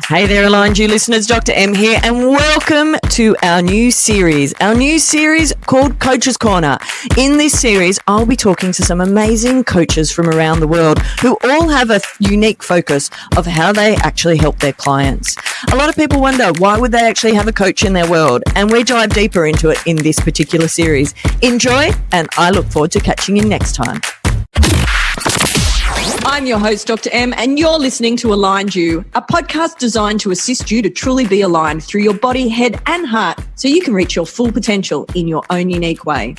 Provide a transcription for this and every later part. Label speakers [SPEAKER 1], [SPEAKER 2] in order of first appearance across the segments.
[SPEAKER 1] Hey there, Aligned You listeners, Dr. M here, and welcome to our new series called Coach's Corner. In this series, I'll be talking to some amazing coaches from around the world who all have a unique focus of how they actually help their clients. A lot of people wonder, why would they actually have a coach in their world? And we dive deeper into it in this particular series. Enjoy, and I look forward to catching you next time. I'm your host, Dr. M, and you're listening to Aligned You, a podcast designed to assist you to truly be aligned through your body, head, and heart so you can reach your full potential in your own unique way.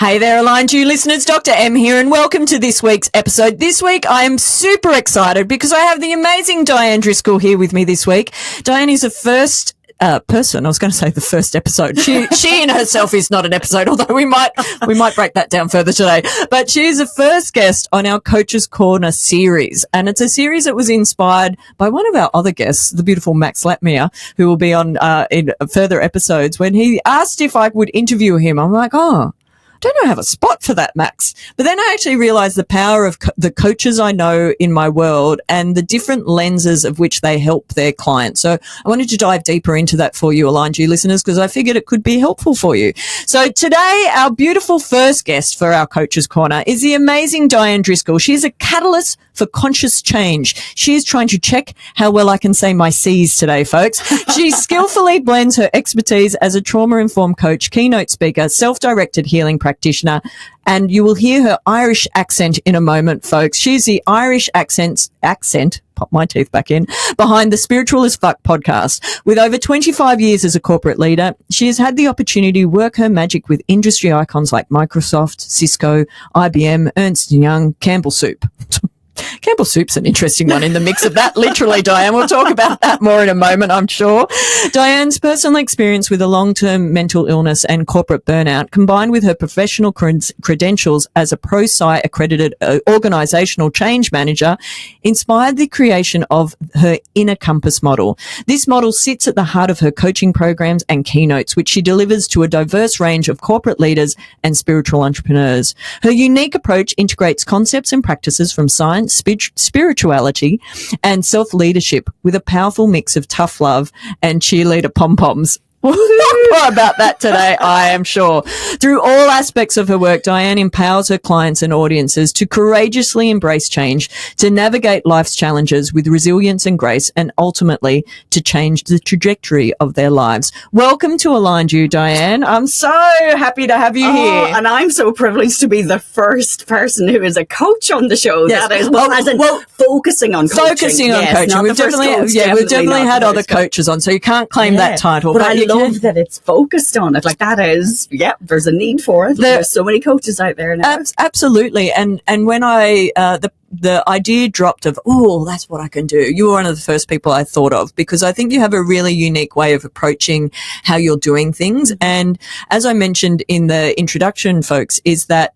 [SPEAKER 1] Hey there, Aligned You listeners, Dr. M here, and welcome to this week's episode. This week, I am super excited because I have the amazing Diane Driscoll here with me this week. Diane is the first person. I was going to say the first episode. She in herself is not an episode, although we might break that down further today. But she's the first guest on our Coach's Corner series. And it's a series that was inspired by one of our other guests, the beautiful Max Latmire, who will be on in further episodes. When he asked if I would interview him, I'm like, don't know I have a spot for that, Max. But then I actually realized the power of the coaches I know in my world and the different lenses of which they help their clients. So I wanted to dive deeper into that for you, Aligned You listeners, because I figured it could be helpful for you. So today, our beautiful first guest for our Coach's Corner is the amazing Diane Driscoll. She is a catalyst for conscious change. She is trying to check how well I can say my C's today, folks. She skillfully blends her expertise as a trauma-informed coach, keynote speaker, self-directed healing practitioner, and you will hear her Irish accent in a moment, folks. She's the Irish accent, pop my teeth back in, behind the Spiritual as Fuck podcast. With over 25 years as a corporate leader, she has had the opportunity to work her magic with industry icons like Microsoft, Cisco, IBM, Ernst & Young, Campbell Soup. Campbell Soup's an interesting one in the mix of that, literally, Diane. We'll talk about that more in a moment, I'm sure. Diane's personal experience with a long-term mental illness and corporate burnout, combined with her professional credentials as a ProSci accredited organizational change manager, inspired the creation of her Inner Compass model. This model sits at the heart of her coaching programs and keynotes, which she delivers to a diverse range of corporate leaders and spiritual entrepreneurs. Her unique approach integrates concepts and practices from science, spirituality, and self-leadership with a powerful mix of tough love and cheerleader pom-poms. We'll talk more about that today, I am sure. Through all aspects of her work, Diane empowers her clients and audiences to courageously embrace change, to navigate life's challenges with resilience and grace, and ultimately to change the trajectory of their lives. Welcome to Aligned You, Diane. I'm so happy to have you here.
[SPEAKER 2] And I'm so privileged to be the first person who is a coach on the show.
[SPEAKER 1] Yes.
[SPEAKER 2] That is, focusing on coaching.
[SPEAKER 1] Focusing on coaching. We've definitely had other coaches on, so you can't claim that title.
[SPEAKER 2] But I love that it's focused on it. Like that is, there's a need for it. There's so many coaches out there now.
[SPEAKER 1] Absolutely. And when the idea dropped of, that's what I can do, you were one of the first people I thought of, because I think you have a really unique way of approaching how you're doing things. And as I mentioned in the introduction, folks, is that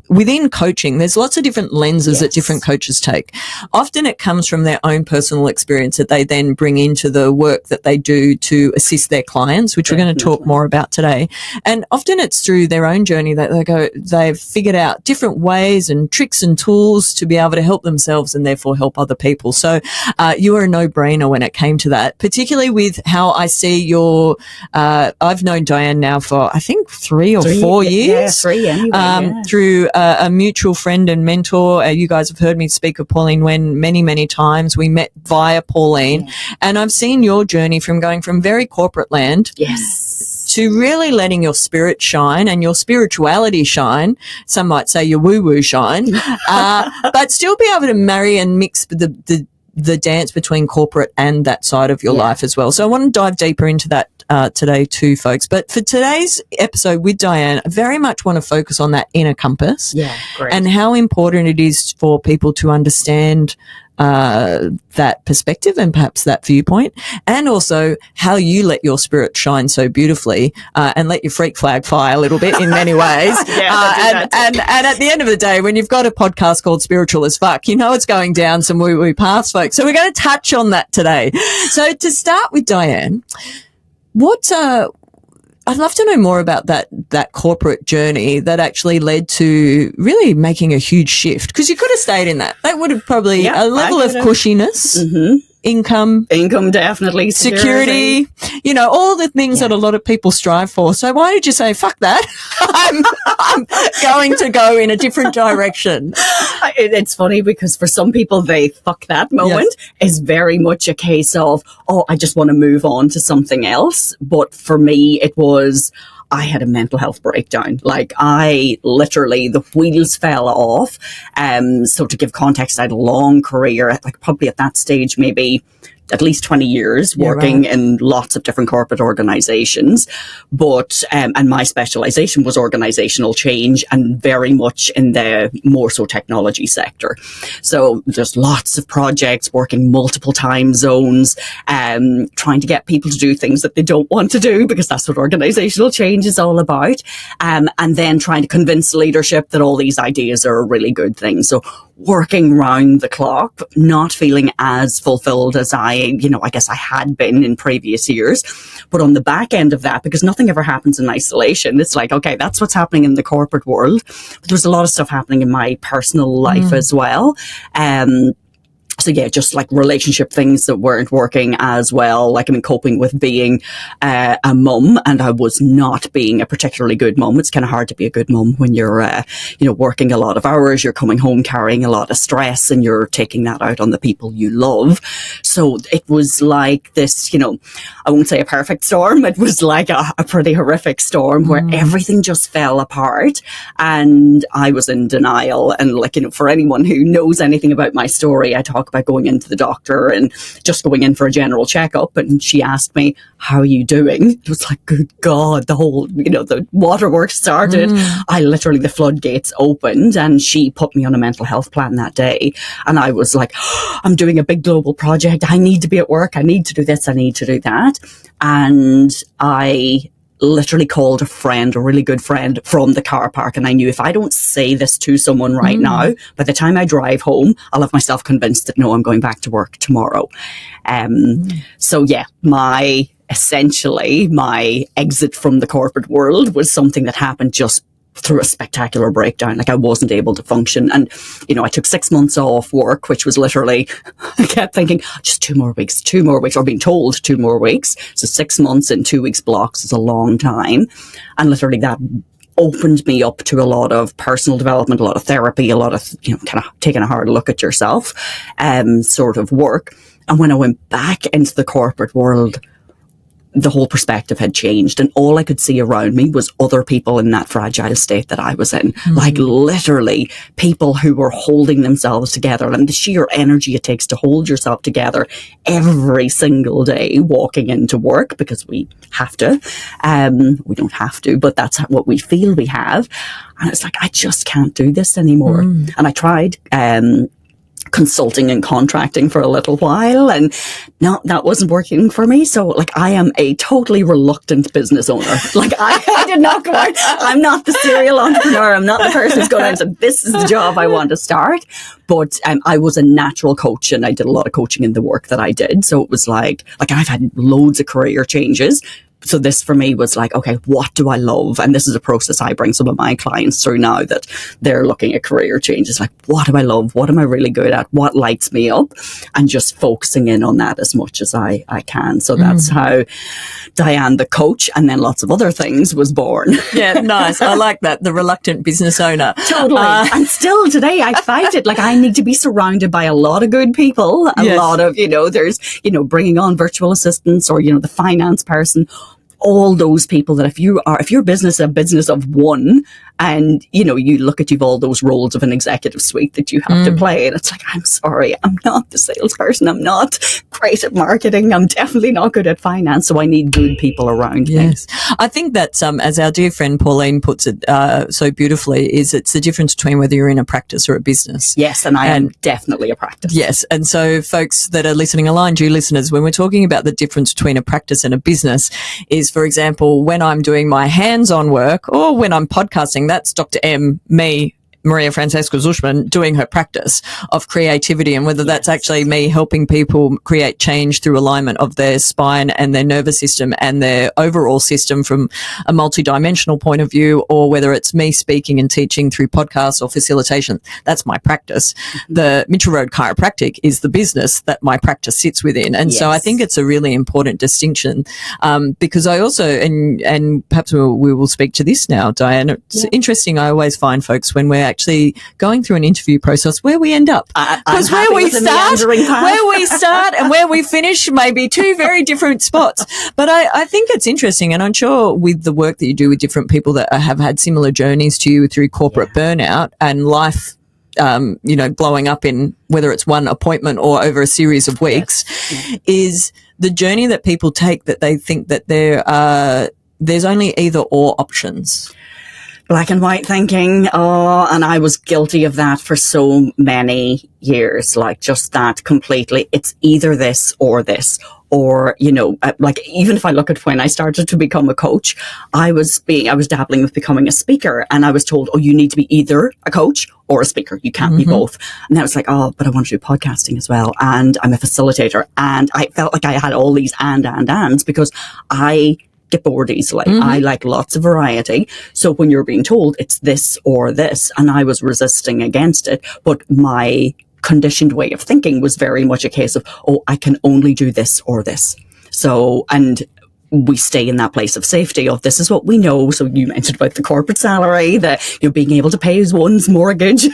[SPEAKER 1] within coaching, there's lots of different lenses that different coaches take. Often it comes from their own personal experience that they then bring into the work that they do to assist their clients, which we're going to talk more about today. And often it's through their own journey that they've figured out different ways and tricks and tools to be able to help themselves and therefore help other people. So you were a no-brainer when it came to that, particularly with how I see your I've known Diane now for I think 3 or 4 years.
[SPEAKER 2] Yeah, 3 anyway.
[SPEAKER 1] Through a mutual friend and mentor. You guys have heard me speak of Pauline Nguyen many, many times. We met via Pauline. And I've seen your journey from going from very corporate land to really letting your spirit shine and your spirituality shine. Some might say your woo-woo shine, but still be able to marry and mix the dance between corporate and that side of your life as well. So I want to dive deeper into that today too, folks. But for today's episode with Diane, I very much want to focus on that inner compass and how important it is for people to understand that perspective and perhaps that viewpoint, and also how you let your spirit shine so beautifully and let your freak flag fly a little bit in many ways. And at the end of the day, when you've got a podcast called Spiritual as Fuck, you know it's going down some woo-woo paths, folks. So we're going to touch on that today. So to start with, Diane, what I'd love to know more about that corporate journey that actually led to really making a huge shift, because you could have stayed in that. That would have probably a level of cushiness. Mm-hmm. Income
[SPEAKER 2] definitely,
[SPEAKER 1] security, all the things that a lot of people strive for. So why did you say, fuck that? I'm going to go in a different direction.
[SPEAKER 2] It's funny because for some people, they fuck that moment is very much a case of, I just want to move on to something else. But for me, it was, I had a mental health breakdown. Like, I literally, the wheels fell off. So to give context, I had a long career, like probably at that stage, maybe at least 20 years working in lots of different corporate organizations. But, and my specialization was organizational change and very much in the more so technology sector. So there's lots of projects, working multiple time zones, trying to get people to do things that they don't want to do, because that's what organizational change is all about. And then trying to convince leadership that all these ideas are a really good thing. So working round the clock, not feeling as fulfilled as I guess I had been in previous years. But on the back end of that, because nothing ever happens in isolation, it's like, okay, that's what's happening in the corporate world. But there was a lot of stuff happening in my personal life as well. So yeah, just like relationship things that weren't working as well. Like, coping with being a mum, and I was not being a particularly good mum. It's kind of hard to be a good mum when you're, working a lot of hours, you're coming home carrying a lot of stress, and you're taking that out on the people you love. So it was like this, I won't say a perfect storm. It was like a pretty horrific storm where everything just fell apart, and I was in denial. And for anyone who knows anything about my story, I talk about going into the doctor and just going in for a general checkup. And she asked me, how are you doing? It was like, good God, the whole, the waterworks started. I literally, the floodgates opened, and she put me on a mental health plan that day. And I was like, I'm doing a big global project. I need to be at work. I need to do this. I need to do that. And I literally called a friend, a really good friend, from the car park. And I knew if I don't say this to someone right now, by the time I drive home, I'll have myself convinced that, no, I'm going back to work tomorrow. So yeah, my exit from the corporate world was something that happened just through a spectacular breakdown. Like, I wasn't able to function. And, I took 6 months off work, which was literally, I kept thinking, just 2 more weeks, or being told 2 more weeks. So 6 months in 2 weeks blocks is a long time. And literally that opened me up to a lot of personal development, a lot of therapy, a lot of, kind of taking a hard look at yourself, sort of work. And when I went back into the corporate world, the whole perspective had changed, and all I could see around me was other people in that fragile state that I was in. Like, literally people who were holding themselves together, and the sheer energy it takes to hold yourself together every single day walking into work, because we have to. We don't have to, but that's what we feel we have. And it's like, I just can't do this anymore. And I tried consulting and contracting for a little while, and no, that wasn't working for me. So I am a totally reluctant business owner. I did not go out. I'm not the serial entrepreneur. I'm not the person who's going out and said, this is the job I want to start. But I was a natural coach, and I did a lot of coaching in the work that I did. So it was like I've had loads of career changes. So this for me was like, okay, what do I love? And this is a process I bring some of my clients through now that they're looking at career changes. Like, what do I love? What am I really good at? What lights me up? And just focusing in on that as much as I can. So that's how Dianne, the coach, and then lots of other things, was born.
[SPEAKER 1] Yeah, nice. I like that. The reluctant business owner.
[SPEAKER 2] Totally. And still today I fight it. I need to be surrounded by a lot of good people. A lot of, there's, bringing on virtual assistants, or, the finance person. All those people that if your business is a business of one, and you look at you've all those roles of an executive suite that you have to play, and it's like, I'm sorry, I'm not the salesperson, I'm not great at marketing, I'm definitely not good at finance, so I need good people around me.
[SPEAKER 1] I think that as our dear friend Pauline puts it so beautifully, is it's the difference between whether you're in a practice or a business.
[SPEAKER 2] Yes, and I am definitely a practice.
[SPEAKER 1] Yes, and so folks that are listening, aligned you listeners, when we're talking about the difference between a practice and a business, is, for example, when I'm doing my hands-on work, or when I'm podcasting, that's Dr. M, me, Maria Francesca Zuschman doing her practice of creativity, and whether that's actually me helping people create change through alignment of their spine and their nervous system and their overall system from a multidimensional point of view, or whether it's me speaking and teaching through podcasts or facilitation. That's my practice. The Mitchell Road Chiropractic is the business that my practice sits within. And so I think it's a really important distinction, because I also, and perhaps we will speak to this now, Diane, it's interesting. I always find folks when we're actually going through an interview process where we end up, because where we start and where we finish may be two very different spots. But I think it's interesting, and I'm sure with the work that you do with different people that have had similar journeys to you through corporate burnout and life, blowing up in whether it's one appointment or over a series of weeks, is the journey that people take, that they think that there's only either or options.
[SPEAKER 2] Black and white thinking. Oh, and I was guilty of that for so many years, like just that completely. It's either this or this. Or, like even if I look at when I started to become a coach, I was dabbling with becoming a speaker, and I was told, oh, you need to be either a coach or a speaker. You can't be both. And I was like, oh, but I want to do podcasting as well. And I'm a facilitator. And I felt like I had all these ands because I get bored easily. I like lots of variety. So when you're being told it's this or this, and I was resisting against it, but my conditioned way of thinking was very much a case of, oh, I can only do this or this. So, and we stay in that place of safety of this is what we know. So you mentioned about the corporate salary, that being able to pay one's mortgage,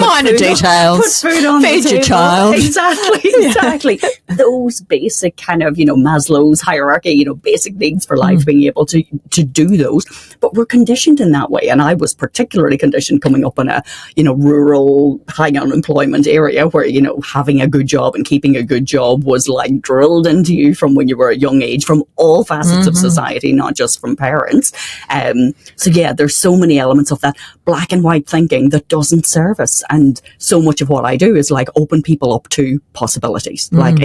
[SPEAKER 1] minor details,
[SPEAKER 2] put food on
[SPEAKER 1] feed your child.
[SPEAKER 2] Exactly. Those basic kind of, Maslow's hierarchy, basic needs for life, being able to do those. But we're conditioned in that way. And I was particularly conditioned coming up in a, rural, high unemployment area where, having a good job and keeping a good job was like drilled into you from when you were a young age, from all facets of society, not just from parents. There's so many elements of that black and white thinking that doesn't serve us. And so much of what I do is like open people up to possibilities. Like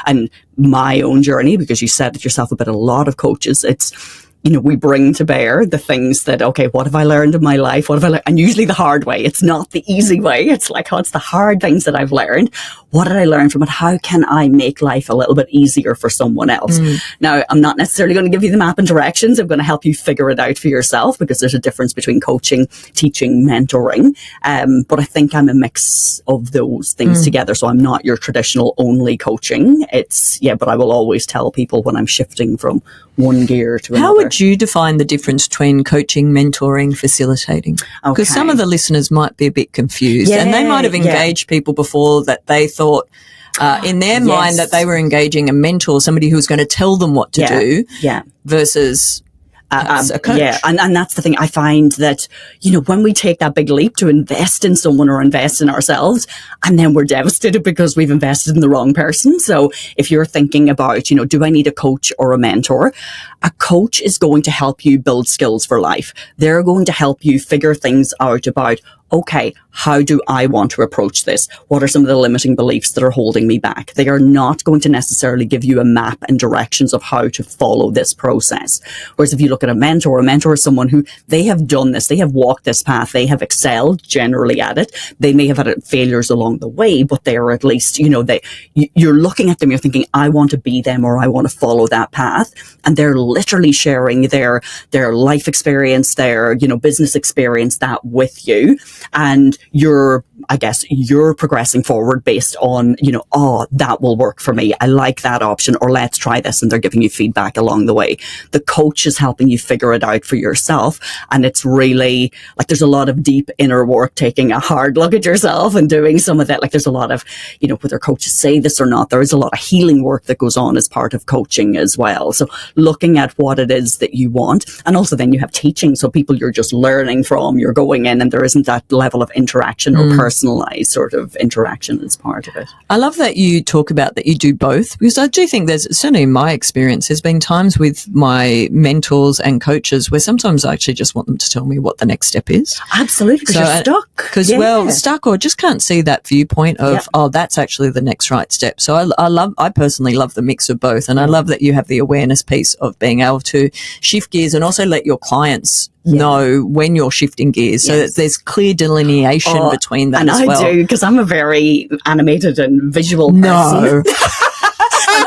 [SPEAKER 2] and my own journey, because you said it yourself about a lot of coaches, it's, we bring to bear the things that, okay, what have I learned in my life? What have I learned? And usually the hard way. It's not the easy way. It's like, it's the hard things that I've learned. What did I learn from it? How can I make life a little bit easier for someone else? Now, I'm not necessarily going to give you the map and directions. I'm going to help you figure it out for yourself, because there's a difference between coaching, teaching, mentoring. But I think I'm a mix of those things together. So I'm not your traditional only coaching. But I will always tell people when I'm shifting from one gear to another.
[SPEAKER 1] How would you define the difference between coaching, mentoring, facilitating? Because some of the listeners might be a bit confused, and they might have engaged people before that they thought in their mind that they were engaging a mentor, somebody who was going to tell them what to do, versus as a coach.
[SPEAKER 2] And that's the thing. I find that, when we take that big leap to invest in someone or invest in ourselves, and then we're devastated because we've invested in the wrong person. So if you're thinking about, do I need a coach or a mentor? A coach is going to help you build skills for life. They're going to help you figure things out about, okay, how do I want to approach this? What are some of the limiting beliefs that are holding me back? They are not going to necessarily give you a map and directions of how to follow this process. Whereas if you look at a mentor is someone who, they have done this, they have walked this path, they have excelled generally at it. They may have had failures along the way, but they are at least, you're looking at them, you're thinking, I want to be them, or I want to follow that path. And they're literally sharing their life experience, their, business experience, that with you. And you're progressing forward based on, that will work for me. I like that option, or let's try this. And they're giving you feedback along the way. The coach is helping you figure it out for yourself. And it's really like, there's a lot of deep inner work, taking a hard look at yourself and doing some of that. Like there's a lot of, whether coaches say this or not, there is a lot of healing work that goes on as part of coaching as well. So looking at what it is that you want. And also then you have teaching. So people you're just learning from, you're going in, and there isn't that level of interaction or personalized sort of interaction as part of it.
[SPEAKER 1] I love that you talk about that you do both, because I do think there's, certainly in my experience, there's been times with my mentors and coaches where sometimes I actually just want them to tell me what the next step is.
[SPEAKER 2] Absolutely, because you're stuck.
[SPEAKER 1] Because, stuck, or just can't see that viewpoint of, that's actually the next right step. So I personally love the mix of both. And I love that you have the awareness piece of being able to shift gears and also let your clients know when you're shifting gears, so that there's clear delineation between that as well.
[SPEAKER 2] And I do, because I'm a very animated and visual person.
[SPEAKER 1] No.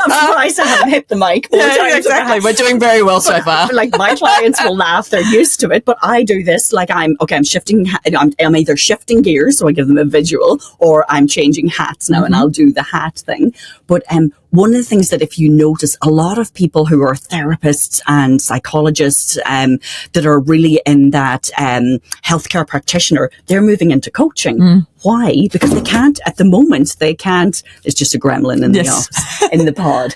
[SPEAKER 2] I'm surprised I haven't hit the mic.
[SPEAKER 1] Yeah, exactly. We're doing very well so far.
[SPEAKER 2] Like, my clients will laugh. They're used to it. But I do this. Like, I'm shifting. I'm either shifting gears, so I give them a visual, or I'm changing hats now, and I'll do the hat thing. But one of the things that, if you notice, a lot of people who are therapists and psychologists that are really in that healthcare practitioner, they're moving into coaching. Why? Because they can't, at the moment, it's just a gremlin in the office, in the pod.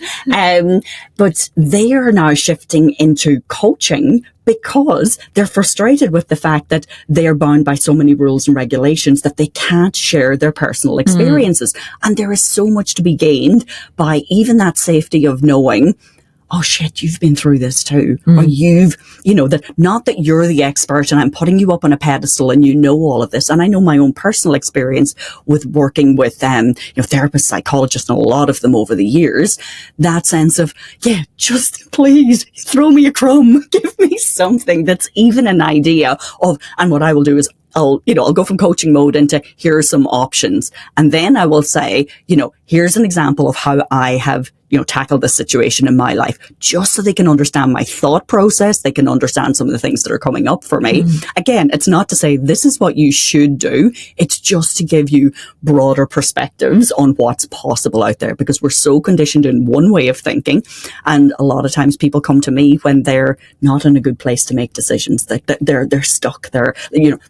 [SPEAKER 2] But they are now shifting into coaching because they're frustrated with the fact that they are bound by so many rules and regulations that they can't share their personal experiences. And there is so much to be gained by even that safety of knowing, oh shit, you've been through this too. Or that not that you're the expert and I'm putting you up on a pedestal and you know all of this. And I know my own personal experience with working with therapists, psychologists, and a lot of them over the years, that sense of, just please throw me a crumb, give me something that's even an idea of, and what I will do is I'll go from coaching mode into here are some options. And then I will say, here's an example of how I have, tackled this situation in my life, just so they can understand my thought process. They can understand some of the things that are coming up for me. Again, it's not to say this is what you should do. It's just to give you broader perspectives on what's possible out there, because we're so conditioned in one way of thinking. And a lot of times people come to me when they're not in a good place to make decisions. They're stuck. They're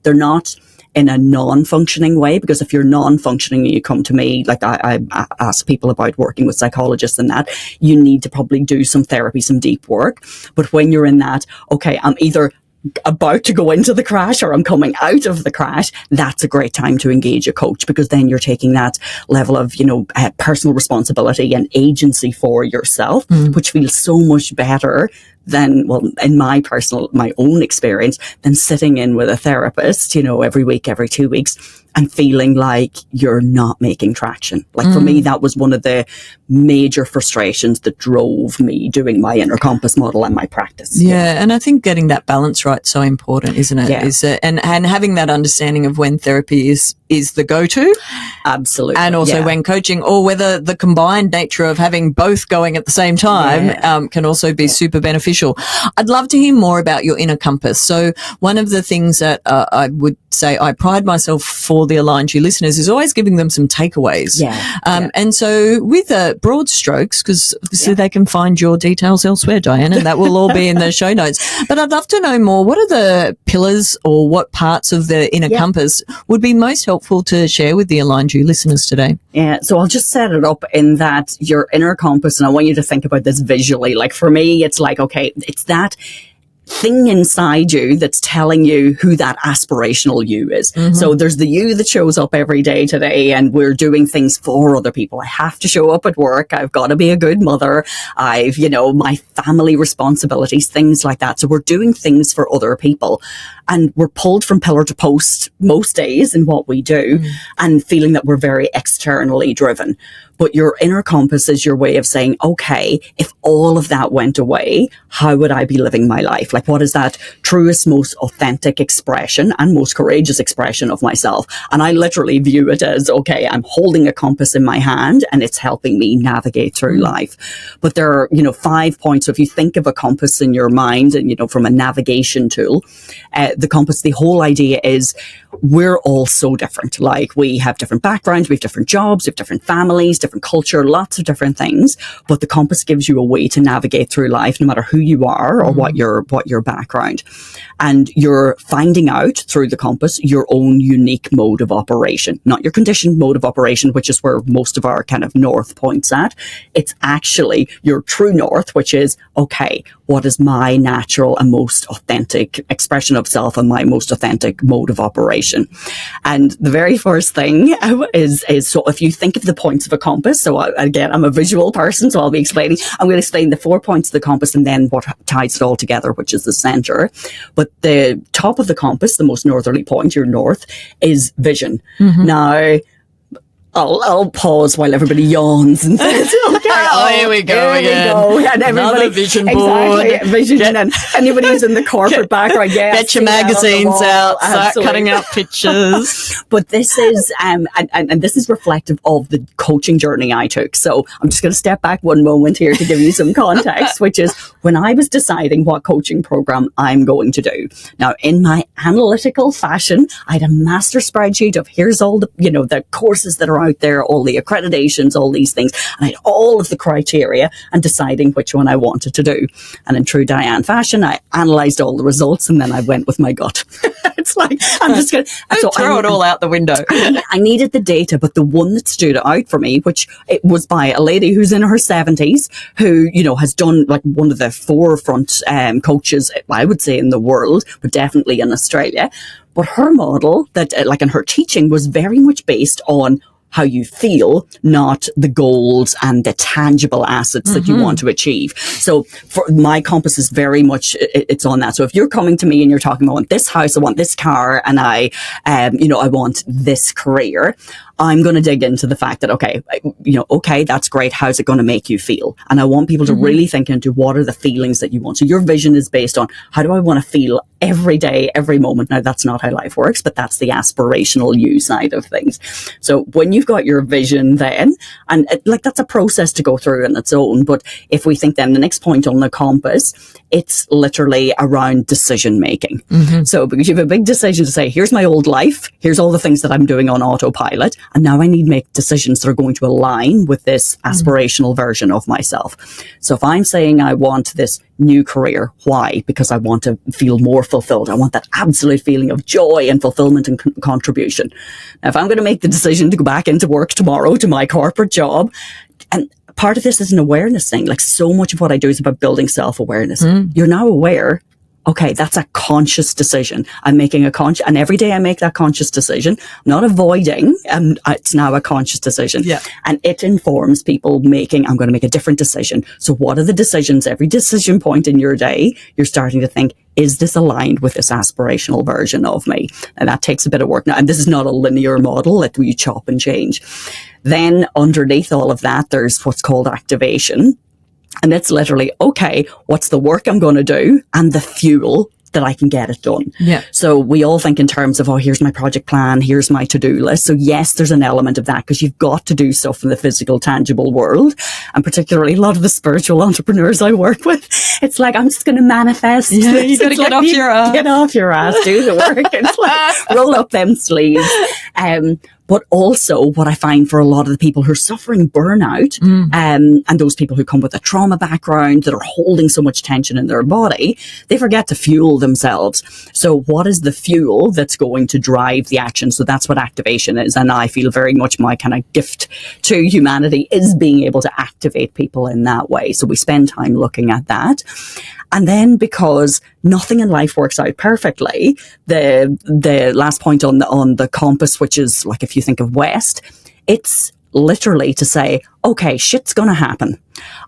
[SPEAKER 2] not in a non-functioning way, because if you're non-functioning and you come to me, like I ask people about working with psychologists and that, you need to probably do some therapy, some deep work. But when you're in that, okay, I'm either about to go into the crash or I'm coming out of the crash, that's a great time to engage a coach, because then you're taking that level of, personal responsibility and agency for yourself, which feels so much better than, well, in my own experience, than sitting in with a therapist, every week, every 2 weeks, and feeling like you're not making traction. Like for me, that was one of the major frustrations that drove me doing my inner compass model and my practice.
[SPEAKER 1] Yeah. And I think getting that balance right is so important, isn't it?
[SPEAKER 2] Yeah.
[SPEAKER 1] And having that understanding of when therapy is the go-to.
[SPEAKER 2] Absolutely.
[SPEAKER 1] And also when coaching, or whether the combined nature of having both going at the same time can also be super beneficial. I'd love to hear more about your inner compass. So one of the things that I would say I pride myself for the Aligned You listeners is always giving them some takeaways. And so with broad strokes, because obviously they can find your details elsewhere, Diane, and that will all be in the show notes. But I'd love to know more. What are the pillars, or what parts of the inner compass would be most helpful to share with the Aligned You listeners today?
[SPEAKER 2] Yeah, so I'll just set it up in that your inner compass, and I want you to think about this visually. Like for me, it's like, okay, it's that thing inside you that's telling you who that aspirational you is. So there's the you that shows up every day today, and we're doing things for other people. I have to show up at work. I've got to be a good mother. I've, my family responsibilities, things like that. So we're doing things for other people, and we're pulled from pillar to post most days in what we do, and feeling that we're very externally driven. But your inner compass is your way of saying, okay, if all of that went away, how would I be living my life? Like, what is that truest, most authentic expression and most courageous expression of myself? And I literally view it as, okay, I'm holding a compass in my hand and it's helping me navigate through life. But there are, 5 points. So if you think of a compass in your mind and, from a navigation tool, the compass, the whole idea is we're all so different. Like, we have different backgrounds, we have different jobs, we have different families, different culture, lots of different things. But the compass gives you a way to navigate through life, no matter who you are or what your background. And you're finding out through the compass your own unique mode of operation, not your conditioned mode of operation, which is where most of our kind of north points at. It's actually your true north, which is, okay, what is my natural and most authentic expression of self and my most authentic mode of operation? And the very first thing is so if you think of the points of a compass, so again, I'm a visual person, so I'm going to explain the 4 points of the compass and then what ties it all together, which is the center. But the top of the compass, the most northerly point, your north, is vision. Now, I'll pause while everybody yawns and says, okay, Here we go again. And everybody,
[SPEAKER 3] vision board.
[SPEAKER 2] Exactly, vision. And anybody who's in the corporate background,
[SPEAKER 3] get your magazines out, start cutting out pictures.
[SPEAKER 2] But this is, and this is reflective of the coaching journey I took. So I'm just going to step back one moment here to give you some context, which is when I was deciding what coaching program I'm going to do. Now, in my analytical fashion, I had a master spreadsheet of here's all the, the courses that are out there, all the accreditations, all these things. And I had all of the criteria and deciding which one I wanted to do. And in true Diane fashion, I analyzed all the results and then I went with my gut. It's like, I'm just going to
[SPEAKER 3] throw it all out the window.
[SPEAKER 2] I needed the data, but the one that stood out for me, which it was by a lady who's in her 70s, who, has done like one of the forefront coaches, I would say, in the world, but definitely in Australia. But her model that, in her teaching, was very much based on how you feel, not the goals and the tangible assets that you want to achieve. So for my compass is very much, it's on that. So if you're coming to me and you're talking, I want this house, I want this car, and I want this career, I'm going to dig into the fact that, okay, that's great. How's it going to make you feel? And I want people to really think into what are the feelings that you want. So your vision is based on how do I want to feel every day, every moment. Now, that's not how life works, but that's the aspirational you side of things. So when you've got your vision then, and that's a process to go through on its own. But if we think then the next point on the compass, it's literally around decision making. So because you have a big decision to say, here's my old life, here's all the things that I'm doing on autopilot, and now I need to make decisions that are going to align with this aspirational version of myself. So if I'm saying I want this new career, why? Because I want to feel more fulfilled. I want that absolute feeling of joy and fulfillment and contribution. Now, if I'm going to make the decision to go back into work tomorrow to my corporate job, and part of this is an awareness thing. Like so much of what I do is about building self-awareness. You're now aware. Okay, that's a conscious decision. I'm making and every day I make that conscious decision, not avoiding, it's now a conscious decision.
[SPEAKER 3] Yeah.
[SPEAKER 2] And it informs people I'm going to make a different decision. So what are the decisions? Every decision point in your day, you're starting to think, is this aligned with this aspirational version of me? And that takes a bit of work. Now, and this is not a linear model that you chop and change. Then underneath all of that, there's what's called activation. And it's literally, okay, what's the work I'm going to do and the fuel that I can get it done.
[SPEAKER 3] Yeah.
[SPEAKER 2] So we all think in terms of, here's my project plan, here's my to-do list. So yes, there's an element of that because you've got to do stuff in the physical, tangible world. And particularly a lot of the spiritual entrepreneurs I work with, it's like, I'm just going to manifest.
[SPEAKER 3] Yeah, you got to get off your ass.
[SPEAKER 2] Get off your ass, do the work. It's like, roll up them sleeves. But also what I find for a lot of the people who are suffering burnout, and those people who come with a trauma background that are holding so much tension in their body, they forget to fuel themselves. So what is the fuel that's going to drive the action? So that's what activation is. And I feel very much my kind of gift to humanity is being able to activate people in that way. So we spend time looking at that. And then because nothing in life works out perfectly, the last point on the compass, which is like if you think of West, it's literally to say, okay, shit's going to happen.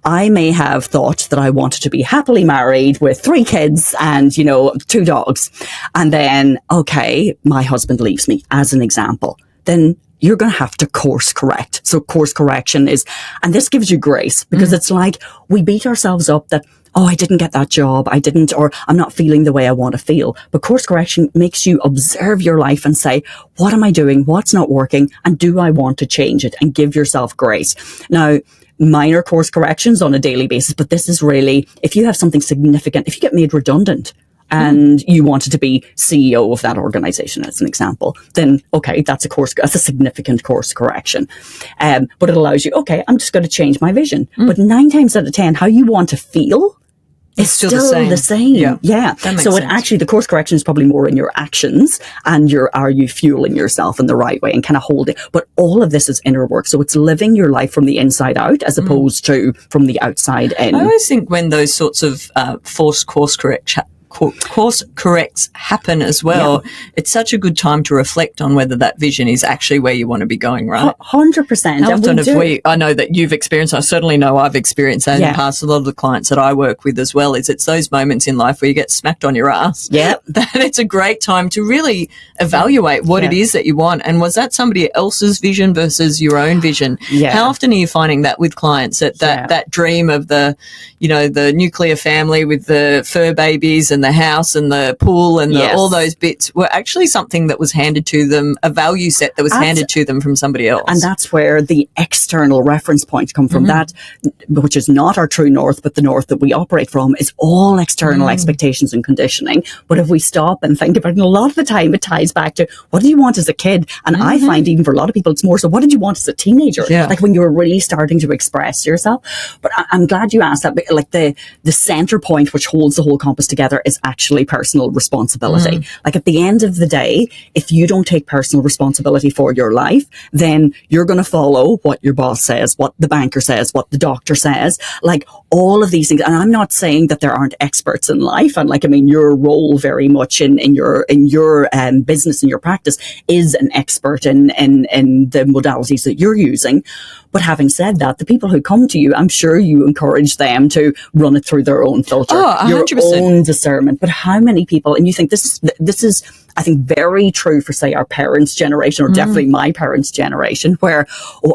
[SPEAKER 2] I may have thought that I wanted to be happily married with 3 kids and, 2 dogs. And then, okay, my husband leaves me as an example. Then you're going to have to course correct. So course correction is, and this gives you grace because it's like we beat ourselves up that, I didn't get that job. Or I'm not feeling the way I want to feel. But course correction makes you observe your life and say, what am I doing? What's not working? And do I want to change it? And give yourself grace. Now, minor course corrections on a daily basis, but this is really, if you have something significant, if you get made redundant, and you wanted to be CEO of that organization, as an example, then, okay, that's a significant course correction. But it allows you, okay, I'm just going to change my vision. But 9 times out of 10, how you want to feel is still the same. Yeah. So actually, the course correction is probably more in your actions and are you fueling yourself in the right way and kind of hold it. But all of this is inner work. So it's living your life from the inside out as opposed to from the outside in.
[SPEAKER 3] I always think when those sorts of forced course course corrects happen as well, it's such a good time to reflect on whether that vision is actually where you want to be going, right?
[SPEAKER 2] 100%.
[SPEAKER 3] How often have I know that you've experienced, I certainly know I've experienced that in the past, a lot of the clients that I work with as well, is it's those moments in life where you get smacked on your ass.
[SPEAKER 2] Yeah.
[SPEAKER 3] That it's a great time to really evaluate what it is that you want. And was that somebody else's vision versus your own vision?
[SPEAKER 2] Yeah.
[SPEAKER 3] How often are you finding that with clients, that dream of the, the nuclear family with the fur babies and the house and the pool and all those bits were actually something that was handed to them, a value set that was handed to them from somebody else?
[SPEAKER 2] And that's where the external reference points come from. That, which is not our true north, but the north that we operate from, is all external expectations and conditioning. But if we stop and think about it, and a lot of the time it ties back to, what do you want as a kid? And I find even for a lot of people, it's more so, what did you want as a teenager?
[SPEAKER 3] Yeah.
[SPEAKER 2] Like when you were really starting to express yourself. But I'm glad you asked that. Like the center point which holds the whole compass together is actually personal responsibility. Like at the end of the day, if you don't take personal responsibility for your life, then you're going to follow what your boss says, what the banker says, what the doctor says, like all of these things. And I'm not saying that there aren't experts in life. And like, I mean, your role very much in your business and your practice is an expert in the modalities that you're using. But having said that, the people who come to you, I'm sure you encourage them to run it through their own filter,
[SPEAKER 3] 100%.
[SPEAKER 2] your own discernment. But how many people, and you think this is, I think, very true for, say, our parents' generation, or definitely my parents' generation, where,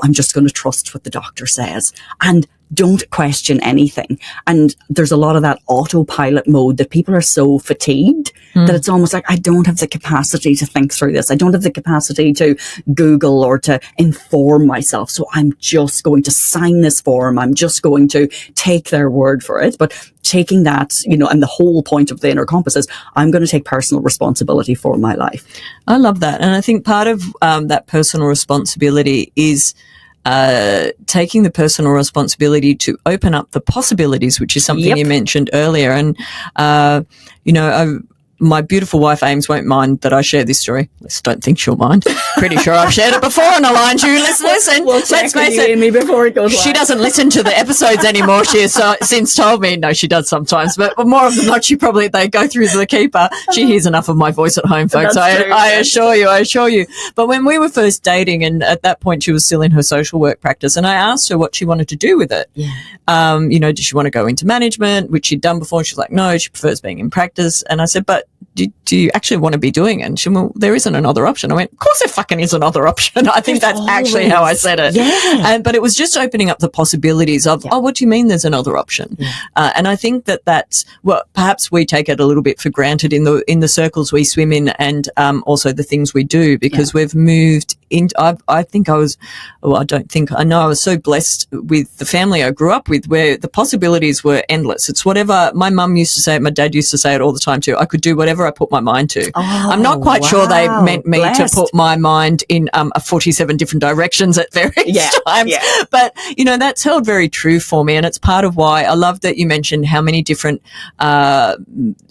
[SPEAKER 2] I'm just going to trust what the doctor says and don't question anything. And there's a lot of that autopilot mode that people are so fatigued that it's almost like, I don't have the capacity to think through this. I don't have the capacity to Google or to inform myself. So I'm just going to sign this form. I'm just going to take their word for it. But taking that, and the whole point of the inner compass is, I'm going to take personal responsibility for my life.
[SPEAKER 3] I love that. And I think part of that personal responsibility is taking the personal responsibility to open up the possibilities, which is something you mentioned earlier. And, my beautiful wife, Ames, won't mind that I share this story. I don't think she'll mind. Pretty sure I've shared it before on Aligned You listeners. And
[SPEAKER 2] let's face it, me before it goes live.
[SPEAKER 3] She doesn't listen to the episodes anymore. She has since told me, no, she does sometimes, but more often than not, they go through the keeper. She hears enough of my voice at home, folks. I assure you. But when we were first dating, and at that point she was still in her social work practice, and I asked her what she wanted to do with it. Yeah. Did she want to go into management, which she'd done before? She's like, no, she prefers being in practice. And I said, but do you actually want to be doing it? And she went, well, there isn't another option. I went, of course there fucking is another option. I think that's actually how I said it.
[SPEAKER 2] Yeah.
[SPEAKER 3] But it was just opening up the possibilities of, what do you mean there's another option? Yeah. And I think that's, perhaps we take it a little bit for granted in the circles we swim in, and also the things we do, because we've moved into, I know I was so blessed with the family I grew up with, where the possibilities were endless. It's whatever my mum used to say it, my dad used to say it all the time too. I could do whatever I put my mind to. I'm not quite sure they meant me to put my mind in 47 different directions at various times. Yeah. But, that's held very true for me. And it's part of why I love that you mentioned how many different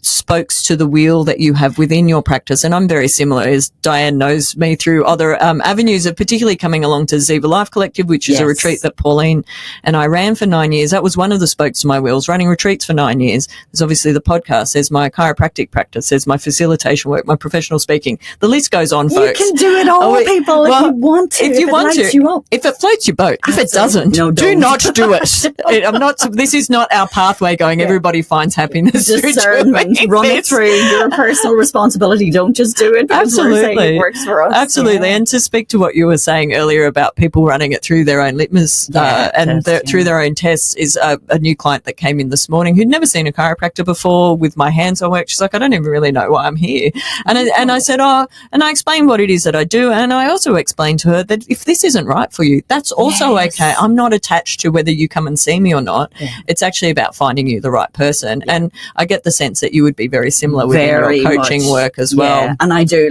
[SPEAKER 3] spokes to the wheel that you have within your practice. And I'm very similar, as Diane knows me through other avenues of particularly coming along to Ziva Life Collective, which is a retreat that Pauline and I ran for 9 years. That was one of the spokes to my wheels, running retreats for 9 years. There's obviously the podcast, there's my chiropractic practice, there's my facilitation work, my professional speaking. The list goes on, folks.
[SPEAKER 2] You can do it all, people, if you want to.
[SPEAKER 3] If you want to. If it floats your boat. If it doesn't, do not do it. This is not our pathway going, everybody finds happiness.
[SPEAKER 2] Discernment. Run it through your personal resonsability. Don't just do it because we're saying it works for us.
[SPEAKER 3] Absolutely. And to speak to what you were saying earlier about people running it through their own litmus through their own tests, is a new client that came in this morning who'd never seen a chiropractor before with my hands-on work. She's like, I don't even really know why I'm here. And I said, and I explained what it is that I do. And I also explained to her that if this isn't right for you, that's also okay. I'm not attached to whether you come and see me or not. Yeah. It's actually about finding you the right person. Yeah. And I get the sense that you would be very similar with your coaching work as well.
[SPEAKER 2] Yeah. And I do.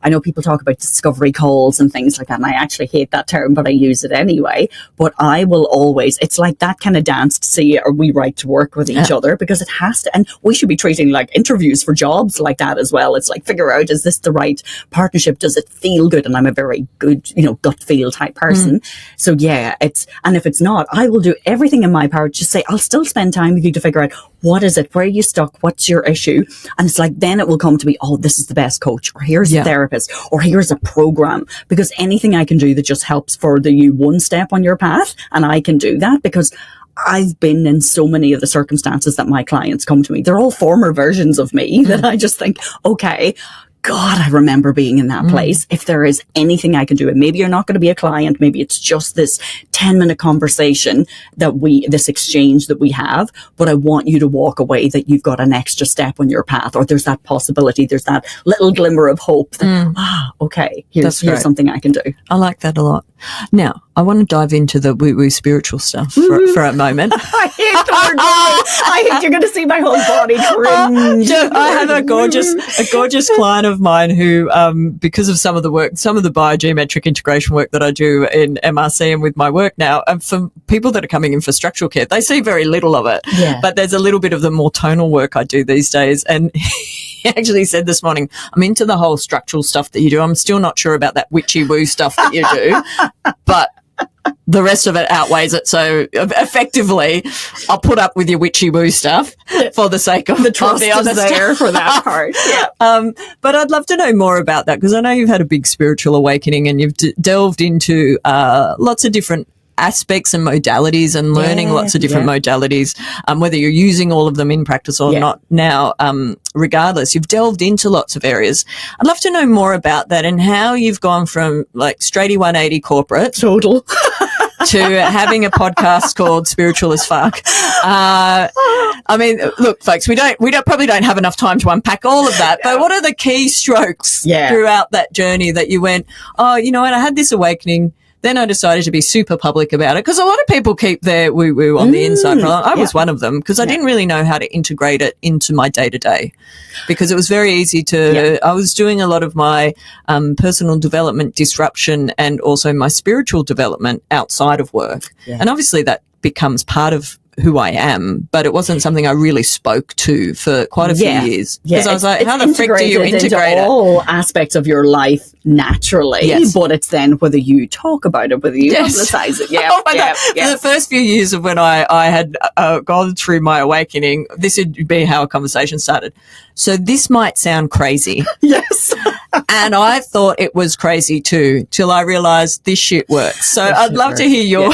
[SPEAKER 2] I know people talk about discovery calls and things like that, and I actually hate that term, but I use it anyway. But I will always, it's like that kind of dance to see, are we right to work with each other? Because it has to, and we should be treating like interviews interviews for jobs like that as well. It's like, figure out, is this the right partnership? Does it feel good? And I'm a very good, gut feel type person. So yeah, and if it's not, I will do everything in my power to say, I'll still spend time with you to figure out, what is it? Where are you stuck? What's your issue? And it's like, then it will come to me, oh, this is the best coach, or here's a therapist, or here's a program, because anything I can do that just helps further you one step on your path. And I can do that because I've been in so many of the circumstances that my clients come to me. They're all former versions of me that I just think, okay, God, I remember being in that place. If there is anything I can do, and maybe you're not going to be a client, maybe it's just this 10-minute conversation this exchange that we have, but I want you to walk away that you've got an extra step on your path, or there's that possibility, there's that little glimmer of hope that, okay, here's something I can do.
[SPEAKER 3] I like that a lot. Now, I want to dive into the woo-woo spiritual stuff for a moment.
[SPEAKER 2] I hate the word woo. I hate, you're going to see my whole body cringe.
[SPEAKER 3] I have a gorgeous client of mine who, because of some of the biogeometric integration work that I do in MRC and with my work now, and for people that are coming in for structural care, they see very little of it. Yeah. But there's a little bit of the more tonal work I do these days. And he actually said this morning, I'm into the whole structural stuff that you do. I'm still not sure about that witchy woo stuff that you do, but the rest of it outweighs it. So effectively, I'll put up with your witchy woo stuff for the sake of
[SPEAKER 2] the trust is there for that part. Yeah.
[SPEAKER 3] But I'd love to know more about that, because I know you've had a big spiritual awakening and you've delved into lots of different aspects and modalities and learning lots of different modalities, whether you're using all of them in practice or not now, regardless, you've delved into lots of areas. I'd love to know more about that and how you've gone from like straighty 180 corporate
[SPEAKER 2] total
[SPEAKER 3] to having a podcast called Spiritual as Fuck. I mean, look, folks, we probably don't have enough time to unpack all of that, but what are the key strokes throughout that journey that you went, oh, you know what, I had this awakening, then I decided to be super public about it, because a lot of people keep their woo-woo on the inside. I was one of them, because I didn't really know how to integrate it into my day-to-day, because it was very easy to I was doing a lot of my personal development disruption and also my spiritual development outside of work. And obviously that becomes part of who I am, but it wasn't something I really spoke to for quite a few years. Because I was like, how the frick do you integrate it?
[SPEAKER 2] All aspects of your life naturally, but it's then whether you talk about it, whether you publicize it.
[SPEAKER 3] For the first few years of when I had gone through my awakening, this would be how a conversation started. So this might sound crazy.
[SPEAKER 2] Yes.
[SPEAKER 3] And I thought it was crazy too, till I realized this shit works. So I'd love to hear your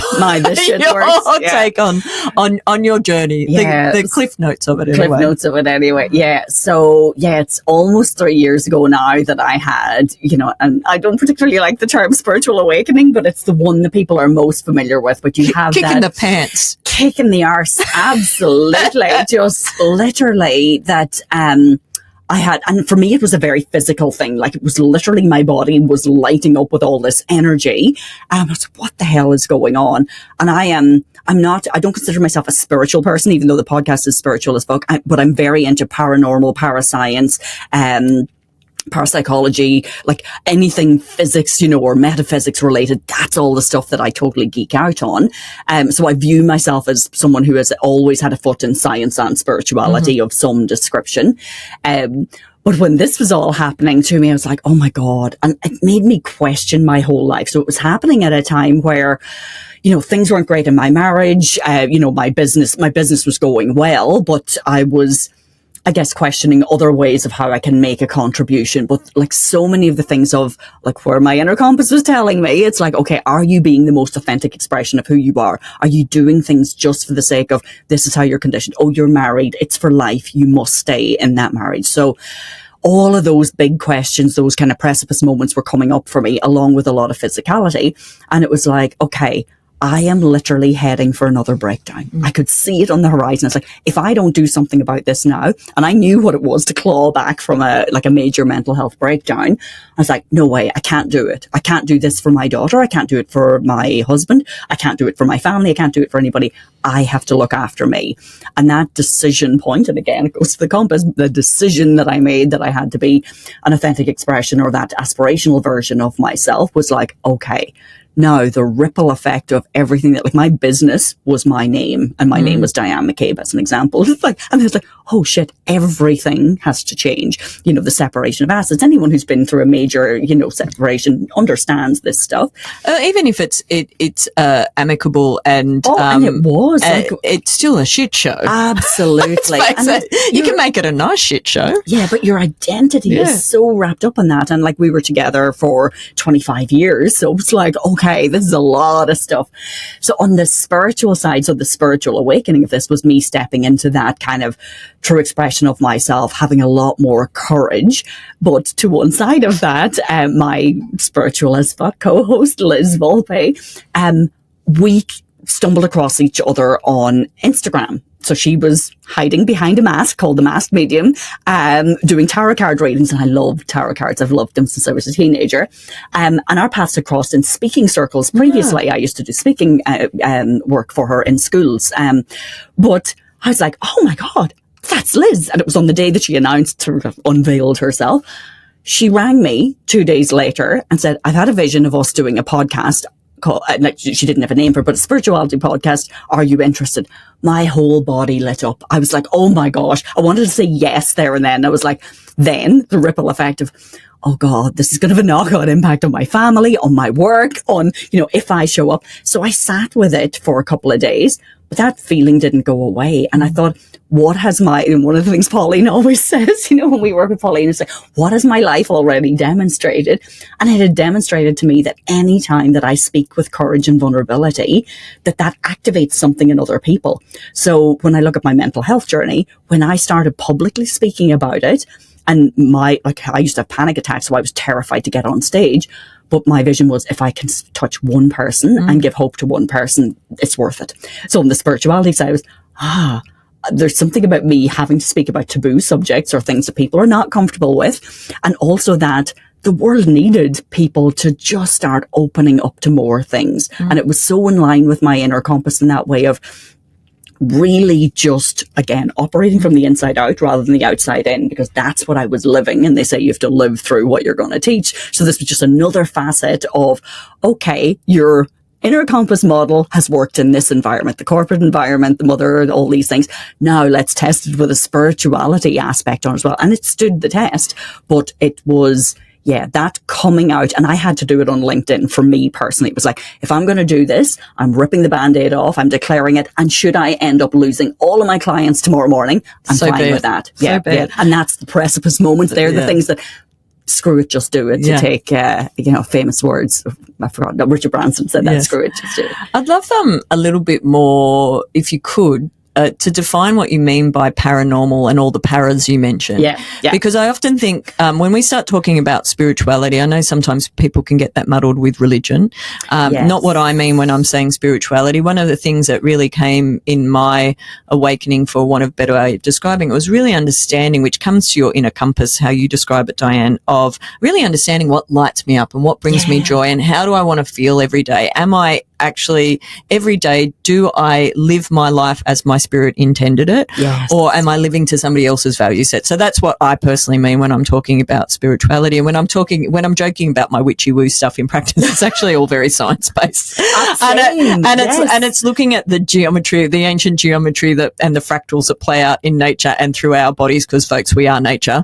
[SPEAKER 3] take on your journey, the cliff notes of it anyway.
[SPEAKER 2] Cliff notes of it anyway, yeah. So, it's almost 3 years ago now that I had, and I don't particularly like the term spiritual awakening, but it's the one that people are most familiar with. But you have
[SPEAKER 3] kicking the pants.
[SPEAKER 2] Kicking the arse, absolutely. Just literally that I had, and for me, it was a very physical thing. Like, it was literally my body was lighting up with all this energy. And I was like, what the hell is going on? And I don't consider myself a spiritual person, even though the podcast is Spiritual as Fuck, but I'm very into paranormal, parascience, parapsychology, like anything physics, or metaphysics related. That's all the stuff that I totally geek out on. So I view myself as someone who has always had a foot in science and spirituality of some description. But when this was all happening to me, I was like, oh my God. And it made me question my whole life. So it was happening at a time where, things weren't great in my marriage. My business was going well, but I was, I guess, questioning other ways of how I can make a contribution. But like so many of the things of like where my inner compass was telling me, it's like, okay, are you being the most authentic expression of who you are? Are you doing things just for the sake of this is how you're conditioned? Oh, you're married. It's for life. You must stay in that marriage. So all of those big questions, those kind of precipice moments were coming up for me, along with a lot of physicality. And it was like, okay, I am literally heading for another breakdown. I could see it on the horizon. It's like, if I don't do something about this now, and I knew what it was to claw back from a major mental health breakdown, I was like, no way, I can't do it. I can't do this for my daughter. I can't do it for my husband. I can't do it for my family. I can't do it for anybody. I have to look after me. And that decision point, and again, it goes to the compass, the decision that I made that I had to be an authentic expression or that aspirational version of myself was like, okay, Now, the ripple effect of everything that, like, my business was my name, and my name was Dianne McCabe, as an example. It's like, and it's like, oh shit, everything has to change. You know, the separation of assets. Anyone who's been through a major, you know, separation understands this stuff.
[SPEAKER 3] Even if it's amicable and
[SPEAKER 2] and it was
[SPEAKER 3] it's still a shit show.
[SPEAKER 2] Absolutely.
[SPEAKER 3] You can make it a nice shit show.
[SPEAKER 2] Yeah, but your identity is so wrapped up in that. And like, we were together for 25 years. So it's like, okay, this is a lot of stuff. So on the spiritual side, so the spiritual awakening of this was me stepping into that kind of true expression of myself, having a lot more courage. But to one side of that, my spiritual as fuck co-host, Liz Volpe, we stumbled across each other on Instagram. So she was hiding behind a mask called the Masked Medium, doing tarot card readings. And I love tarot cards. I've loved them since I was a teenager. And our paths had crossed in speaking circles. Previously, I used to do speaking work for her in schools. But I was like, oh my God, that's Liz. And it was on the day that she announced, unveiled herself. She rang me 2 days later and said, I've had a vision of us doing a podcast called, she didn't have a name for it, but a spirituality podcast. Are you interested? My whole body lit up. I was like, oh my gosh. I wanted to say yes there and then. I was like, then the ripple effect of, oh God, this is going to have a knock-on impact on my family, on my work, on, you know, if I show up. So I sat with it for a couple of days, but that feeling didn't go away. And I thought, what has and one of the things Pauline always says, you know, when we work with Pauline, is like, what has my life already demonstrated? And it had demonstrated to me that any time that I speak with courage and vulnerability, that activates something in other people. So when I look at my mental health journey, when I started publicly speaking about it, and I used to have panic attacks, so I was terrified to get on stage. But my vision was, if I can touch one person and give hope to one person, it's worth it. So on the spirituality side, I was, there's something about me having to speak about taboo subjects or things that people are not comfortable with. And also that the world needed people to just start opening up to more things. And it was so in line with my inner compass in that way of really just, again, operating from the inside out rather than the outside in, because that's what I was living. And they say you have to live through what you're going to teach. So this was just another facet of, okay, your inner compass model has worked in this environment, the corporate environment, the mother, all these things. Now let's test it with a spirituality aspect on it as well. And it stood the test, but it was, that coming out, and I had to do it on LinkedIn for me personally. It was like, if I'm going to do this, I'm ripping the Band-Aid off, I'm declaring it, and should I end up losing all of my clients tomorrow morning, I'm fine with that. Yeah. And that's the precipice moments. They're the things that, screw it, just do it, to take, famous words. I forgot, Richard Branson said that, screw it, just do it.
[SPEAKER 3] I'd love a little bit more, if you could, to define what you mean by paranormal and all the paras you mentioned.
[SPEAKER 2] Yeah.
[SPEAKER 3] Because I often think when we start talking about spirituality, I know sometimes people can get that muddled with religion. Not what I mean when I'm saying spirituality. One of the things that really came in my awakening, for want of a better way of describing it, was really understanding, which comes to your inner compass, how you describe it, Dianne, of really understanding what lights me up and what brings me joy and how do I want to feel every day. Am I actually, every day, do I live my life as my spirit intended it?
[SPEAKER 2] Yes.
[SPEAKER 3] Or am I living to somebody else's value set? So that's what I personally mean when I'm talking about spirituality. And when I'm joking about my witchy woo stuff in practice, it's actually all very science based. And it's looking at the geometry, the ancient geometry and the fractals that play out in nature and through our bodies, because folks, we are nature.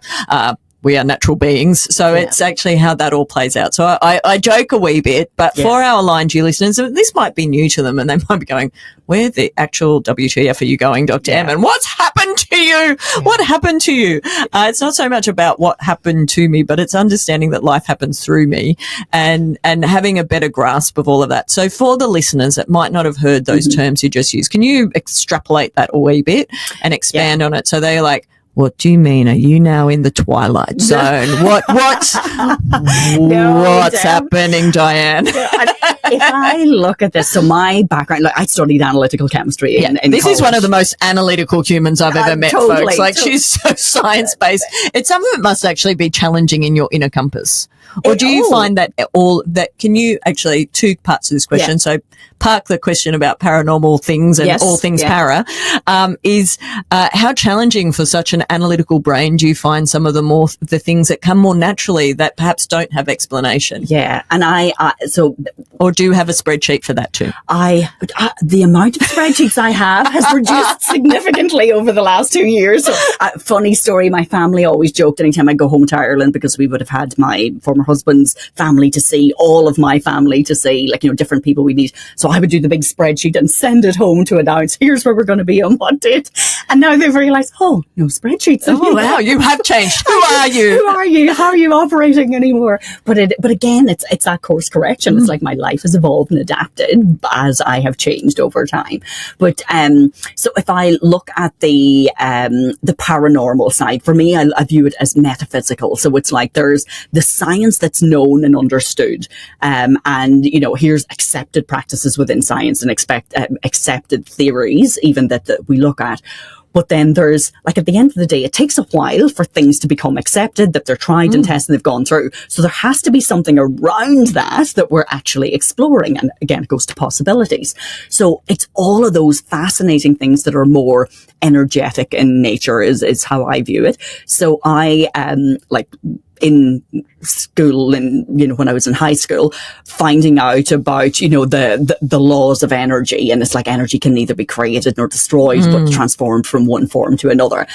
[SPEAKER 3] We are natural beings. So it's actually how that all plays out. So I joke a wee bit, but for our Aligned You listeners, this might be new to them and they might be going, where the actual WTF are you going, Dr. M? And what's happened to you? What happened to you? It's not so much about what happened to me, but it's understanding that life happens through me and having a better grasp of all of that. So for the listeners that might not have heard those terms you just used, can you extrapolate that a wee bit and expand on it? So they're like, what do you mean? Are you now in the twilight zone? What's happening, Dianne?
[SPEAKER 2] If I look at this, so my background, I studied analytical chemistry in
[SPEAKER 3] this
[SPEAKER 2] college.
[SPEAKER 3] is one of the most analytical humans I've ever met, folks. She's so science-based. Some of it must actually be challenging in your inner compass. Or do you find that can you actually, two parts of this question. So park the question about paranormal things and all things para, is how challenging for such an analytical brain do you find some of the things that come more naturally that perhaps don't have explanation?
[SPEAKER 2] Yeah. And
[SPEAKER 3] or do you have a spreadsheet for that too?
[SPEAKER 2] The amount of spreadsheets I have has reduced significantly over the last 2 years. So, funny story, my family always joked anytime I go home to Ireland, because we would have had my former husband's family to see, all of my family to see, like, different people we need. So I would do the big spreadsheet and send it home to announce, here's where we're going to be on what date. And now they've realised, no spreadsheets.
[SPEAKER 3] Oh, wow, you have changed. Who are you?
[SPEAKER 2] Who are you? How are you operating anymore? But again, it's that course correction. It's like my life has evolved and adapted as I have changed over time. But so if I look at the paranormal side, for me, I view it as metaphysical. So it's like there's the science that's known and understood, and here's accepted practices within science and accepted theories even that we look at. But then there's, like, at the end of the day, it takes a while for things to become accepted, that they're tried and tested and they've gone through. So there has to be something around that we're actually exploring. And again, it goes to possibilities. So it's all of those fascinating things that are more energetic in nature is how I view it. So I, in school and, when I was in high school, finding out about, the laws of energy. And it's like energy can neither be created nor destroyed, but transformed from one form to another.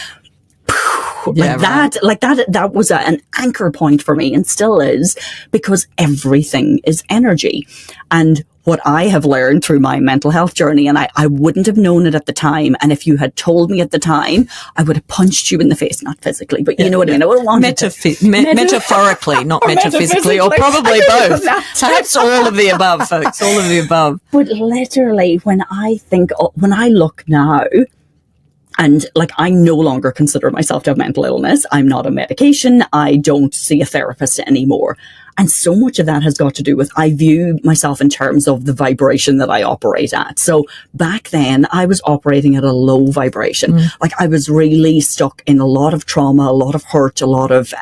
[SPEAKER 2] That was an anchor point for me, and still is, because everything is energy. And what I have learned through my mental health journey, and I wouldn't have known it at the time. And if you had told me at the time, I would have punched you in the face, not physically, but you know what I mean? I would have wanted
[SPEAKER 3] metaphorically, not metaphysically, or probably both. Perhaps all of the above, folks, all of the above.
[SPEAKER 2] But literally, when I look now, and like, I no longer consider myself to have mental illness. I'm not on medication. I don't see a therapist anymore. And so much of that has got to do with, I view myself in terms of the vibration that I operate at. So back then I was operating at a low vibration. Like, I was really stuck in a lot of trauma, a lot of hurt, a lot of,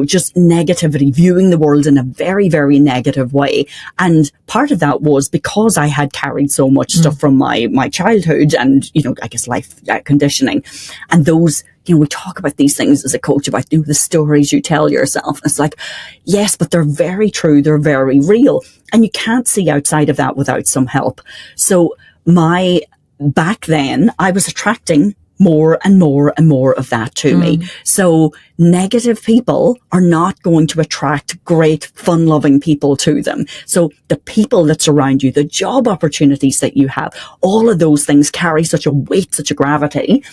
[SPEAKER 2] just negativity, viewing the world in a very, very negative way. And part of that was because I had carried so much stuff from my childhood and, I guess life conditioning. And those, we talk about these things as a coach about the stories you tell yourself. It's like, yes, but they're very true. They're very real. And you can't see outside of that without some help. So back then I was attracting more and more and more of that to me. So negative people are not going to attract great, fun-loving people to them. So the people that surround you, the job opportunities that you have, all of those things carry such a weight, such a gravity.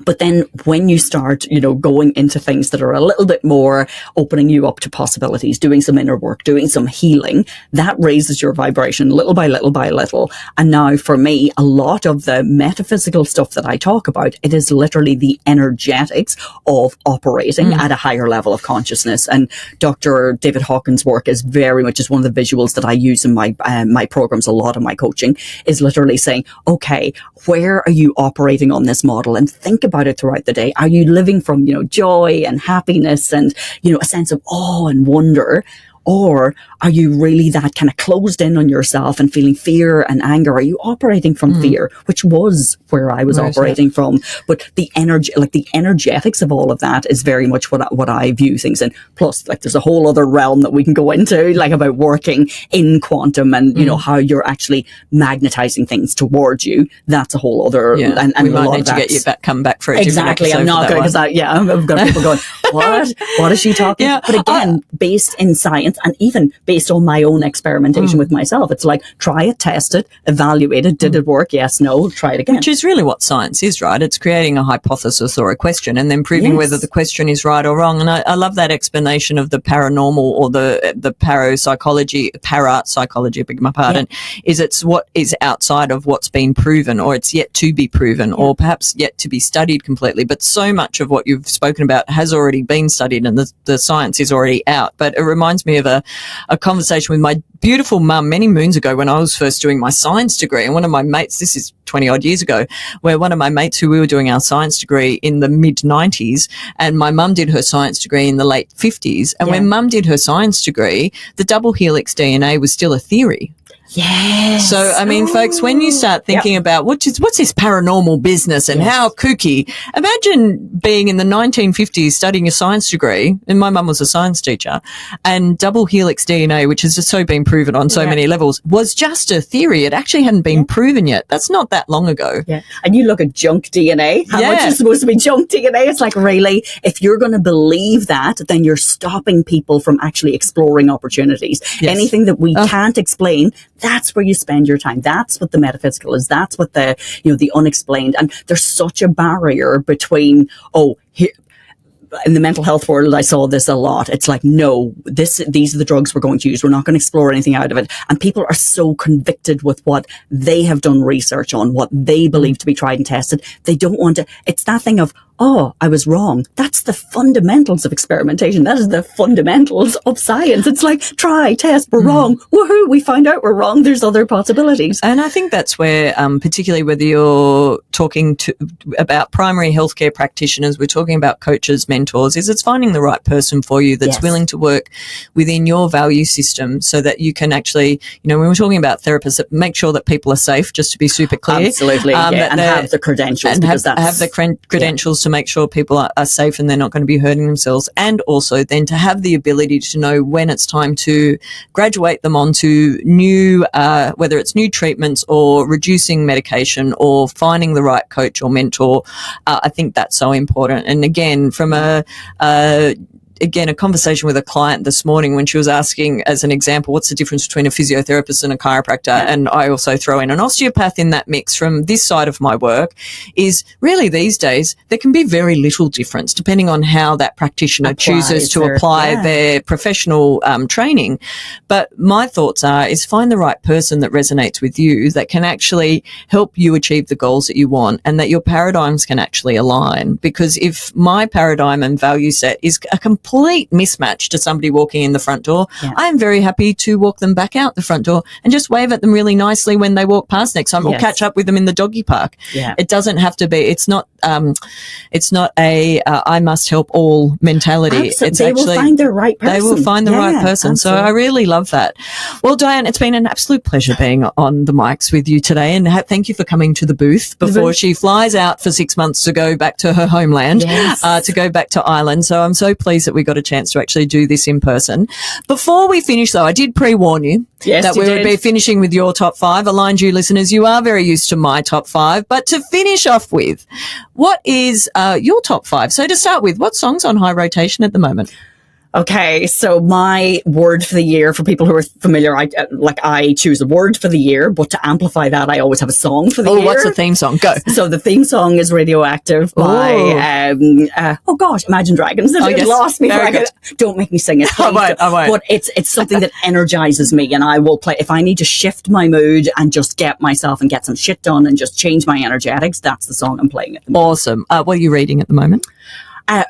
[SPEAKER 2] But then when you start, going into things that are a little bit more opening you up to possibilities, doing some inner work, doing some healing, that raises your vibration little by little by little. And now for me, a lot of the metaphysical stuff that I talk about, it is literally the energetics of operating at a higher level of consciousness. And Dr. David Hawkins' work is very much, is one of the visuals that I use in my programs, a lot of my coaching, is literally saying, okay, where are you operating on this model? And think about it throughout the day. Are you living from, joy and happiness and, a sense of awe and wonder? Or are you really that kind of closed in on yourself and feeling fear and anger? Are you operating from fear, which was where I was operating from? But the energy, like the energetics of all of that is very much what I view things in. Plus, like, there's a whole other realm that we can go into, like about working in quantum and, how you're actually magnetizing things towards you. That's a whole other,
[SPEAKER 3] and we might need to get you come back for a different episode.
[SPEAKER 2] I'm not going, because I've got people going, what is she talking? But again, based in science, and even based on my own experimentation with myself, it's like, try it, test it, evaluate it. Did it work? Yes, no, try it again.
[SPEAKER 3] Which is really what science is, right? It's creating a hypothesis or a question and then proving whether the question is right or wrong. And I love that explanation of the paranormal or the parapsychology, beg my pardon, is it's what is outside of what's been proven, or it's yet to be proven, or perhaps yet to be studied completely. But so much of what you've spoken about has already been studied and the science is already out. But it reminds me of a conversation with my beautiful mum many moons ago when I was first doing my science degree. And one of my mates, this is 20 odd years ago, where one of my mates who we were doing our science degree in the mid 90s, and my mum did her science degree in the late 50s. And when mum did her science degree, the double helix DNA was still a theory.
[SPEAKER 2] Yes.
[SPEAKER 3] So, I mean, folks, when you start thinking about what's this paranormal business and how kooky, imagine being in the 1950s studying a science degree, and my mum was a science teacher, and double helix DNA, which has just so been proven on so many levels, was just a theory. It actually hadn't been proven yet. That's not that long ago.
[SPEAKER 2] Yeah. And you look at junk DNA, how much is supposed to be junk DNA? It's like, really, if you're going to believe that, then you're stopping people from actually exploring opportunities. Yes. Anything that we can't explain, that's where you spend your time. That's what the metaphysical is. That's what the, the unexplained. And there's such a barrier between, in the mental health world, I saw this a lot. It's like, no, these are the drugs we're going to use. We're not going to explore anything out of it. And people are so convicted with what they have done research on, what they believe to be tried and tested. They don't want to, it's that thing of, I was wrong. That's the fundamentals of experimentation. That is the fundamentals of science. It's like, try, test, we're wrong. Woohoo, we find out we're wrong. There's other possibilities.
[SPEAKER 3] And I think that's where, particularly whether you're talking about primary healthcare practitioners, we're talking about coaches, mentors, is it's finding the right person for you that's willing to work within your value system so that you can actually, when we're talking about therapists, make sure that people are safe, just to be super clear.
[SPEAKER 2] Absolutely. And have the credentials.
[SPEAKER 3] And have the credentials to make sure people are safe and they're not going to be hurting themselves, and also then to have the ability to know when it's time to graduate them onto new, whether it's new treatments or reducing medication or finding the right coach or mentor. I think that's so important. And again, from a conversation with a client this morning when she was asking, as an example, what's the difference between a physiotherapist and a chiropractor? And I also throw in an osteopath in that mix from this side of my work, is really these days there can be very little difference depending on how that practitioner chooses to apply their professional training. But my thoughts is find the right person that resonates with you, that can actually help you achieve the goals that you want, and that your paradigms can actually align. Because if my paradigm and value set is a complete mismatch to somebody walking in the front door, I'm very happy to walk them back out the front door and just wave at them really nicely when they walk past next time, or catch up with them in the doggy park. It doesn't have to be, it's not a I must help all mentality.
[SPEAKER 2] Absolutely. They will find the right person.
[SPEAKER 3] They will find the right person.
[SPEAKER 2] Absolutely.
[SPEAKER 3] So I really love that. Well, Diane, it's been an absolute pleasure being on the mics with you today, and thank you for coming to the booth before she flies out for 6 months to go back to her homeland, to go back to Ireland. So I'm so pleased that we got a chance to actually do this in person. Before we finish, though, I did pre-warn you that we would be finishing with your top 5. Aligned you listeners, you are very used to my top 5. But to finish off with, what is your top 5? So to start with, what song's on high rotation at the moment?
[SPEAKER 2] Okay, so my word for the year, for people who are familiar, I choose a word for the year, but to amplify that, I always have a song for the year.
[SPEAKER 3] What's the theme song? Go.
[SPEAKER 2] So the theme song is Radioactive by, Imagine Dragons. It lost me. Don't make me sing it.
[SPEAKER 3] I won't.
[SPEAKER 2] But it's something that energizes me, and I will play. If I need to shift my mood and just get myself and get some shit done and just change my energetics, that's the song I'm playing at the moment.
[SPEAKER 3] Awesome. What are you reading at the moment?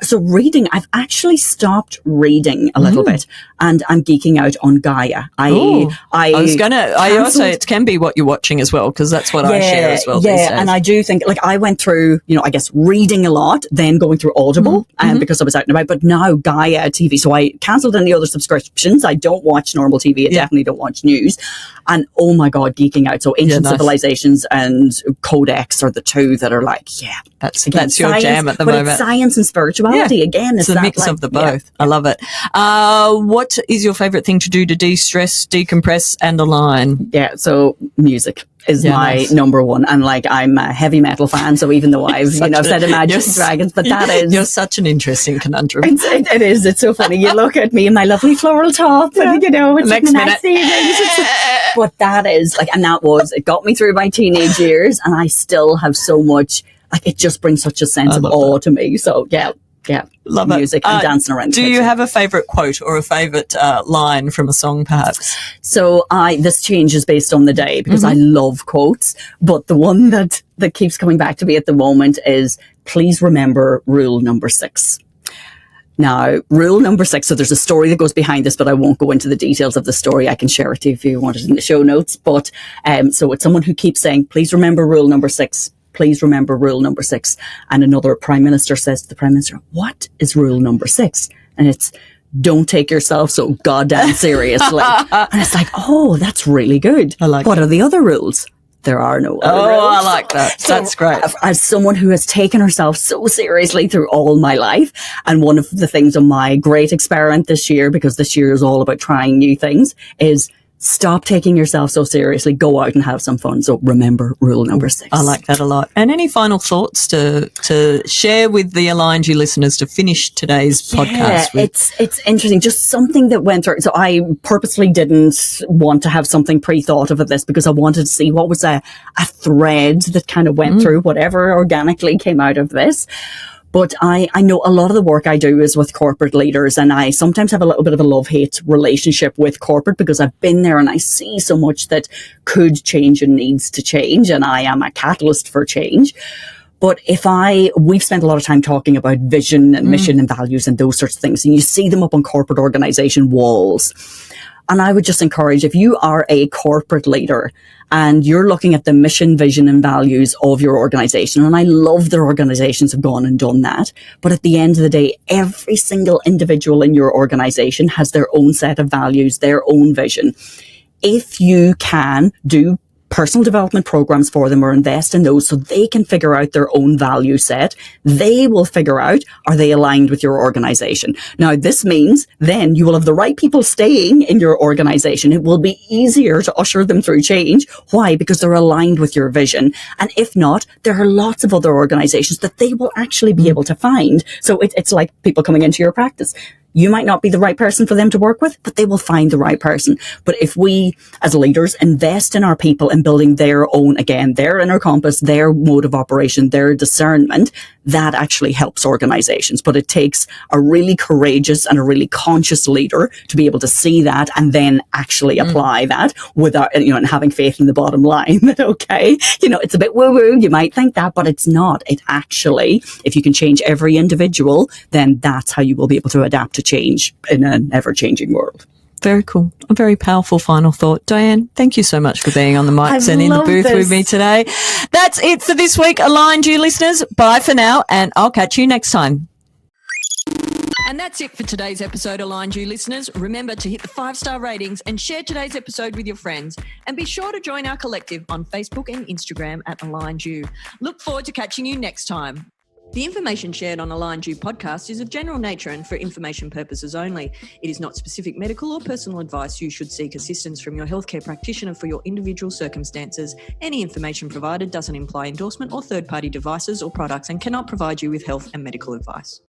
[SPEAKER 2] So reading, I've actually stopped reading a little bit, and I'm geeking out on Gaia.
[SPEAKER 3] It can be what you're watching as well, because that's what I share as well.
[SPEAKER 2] Yeah, and I do think, I went through, I guess reading a lot, then going through Audible, because I was out and about, but now Gaia TV. So I cancelled any other subscriptions. I don't watch normal TV. I definitely don't watch news. And oh my God, geeking out. So Ancient Civilizations and Codex are the two that are
[SPEAKER 3] that's
[SPEAKER 2] science,
[SPEAKER 3] your jam at the moment.
[SPEAKER 2] It's science and spirituality again.
[SPEAKER 3] It's a mix of the both. I love it. What is your favorite thing to do to de-stress, decompress, and align?
[SPEAKER 2] Yeah, so music is my number one. And I'm a heavy metal fan, so even though I've said Imagine Dragons, but that is...
[SPEAKER 3] You're such an interesting conundrum.
[SPEAKER 2] It is. It's so funny. You look at me in my lovely floral top, and it's
[SPEAKER 3] next minute.
[SPEAKER 2] But that is, and that was, it got me through my teenage years, and I still have so much, it just brings such a sense of awe to me. So, love music and dancing around.
[SPEAKER 3] Do you have a favourite quote or a favourite line from a song, perhaps?
[SPEAKER 2] So this changes based on the day, because I love quotes, but the one that keeps coming back to me at the moment is, please remember rule number 6. Now, rule number 6, so there's a story that goes behind this, but I won't go into the details of the story. I can share it to you if you want it in the show notes. But so it's someone who keeps saying, please remember rule number 6. Please remember rule number 6. And another prime minister says to the prime minister, what is rule number 6? And it's, don't take yourself so goddamn seriously. And it's like, oh, that's really good.
[SPEAKER 3] I like
[SPEAKER 2] What
[SPEAKER 3] that.
[SPEAKER 2] are the other rules? There are no other rules.
[SPEAKER 3] Oh, I like that.
[SPEAKER 2] So,
[SPEAKER 3] That's great.
[SPEAKER 2] As someone who has taken herself so seriously through all my life, and one of the things on my great experiment this year, because this year is all about trying new things, is stop taking yourself so seriously. Go out and have some fun. So remember rule number 6.
[SPEAKER 3] I like that a lot. And any final thoughts to share with the Aligned You listeners to finish today's podcast with?
[SPEAKER 2] It's interesting. Just something that went through. So I purposely didn't want to have something pre-thought of this because I wanted to see what was a thread that kind of went through whatever organically came out of this. But I know a lot of the work I do is with corporate leaders, and I sometimes have a little bit of a love-hate relationship with corporate because I've been there and I see so much that could change and needs to change, and I am a catalyst for change. But we've spent a lot of time talking about vision and mission and values and those sorts of things, and you see them up on corporate organization walls. And I would just encourage, if you are a corporate leader and you're looking at the mission, vision, and values of your organization, and I love that organizations have gone and done that, but at the end of the day, every single individual in your organization has their own set of values, their own vision. If you can do personal development programs for them or invest in those so they can figure out their own value set, they will figure out, are they aligned with your organization? Now, this means then you will have the right people staying in your organization. It will be easier to usher them through change. Why? Because they're aligned with your vision. And if not, there are lots of other organizations that they will actually be able to find. So it's like people coming into your practice. You might not be the right person for them to work with, but they will find the right person. But if we, as leaders, invest in our people and building their own, again, their inner compass, their mode of operation, their discernment, that actually helps organizations. But it takes a really courageous and a really conscious leader to be able to see that and then actually apply that without, and having faith in the bottom line that, okay, it's a bit woo-woo, you might think that, but it's not. It actually, if you can change every individual, then that's how you will be able to adapt to change in an ever-changing world.
[SPEAKER 3] Very cool. A very powerful final thought. Diane, thank you so much for being on the mics and in the booth with me today. That's it for this week, Aligned You listeners. Bye for now, and I'll catch you next time.
[SPEAKER 1] And that's it for today's episode, Aligned You listeners. Remember to hit the 5-star ratings and share today's episode with your friends. And be sure to join our collective on Facebook and Instagram at Aligned You. Look forward to catching you next time. The information shared on Aligned You podcast is of general nature and for information purposes only. It is not specific medical or personal advice. You should seek assistance from your healthcare practitioner for your individual circumstances. Any information provided doesn't imply endorsement or third-party devices or products and cannot provide you with health and medical advice.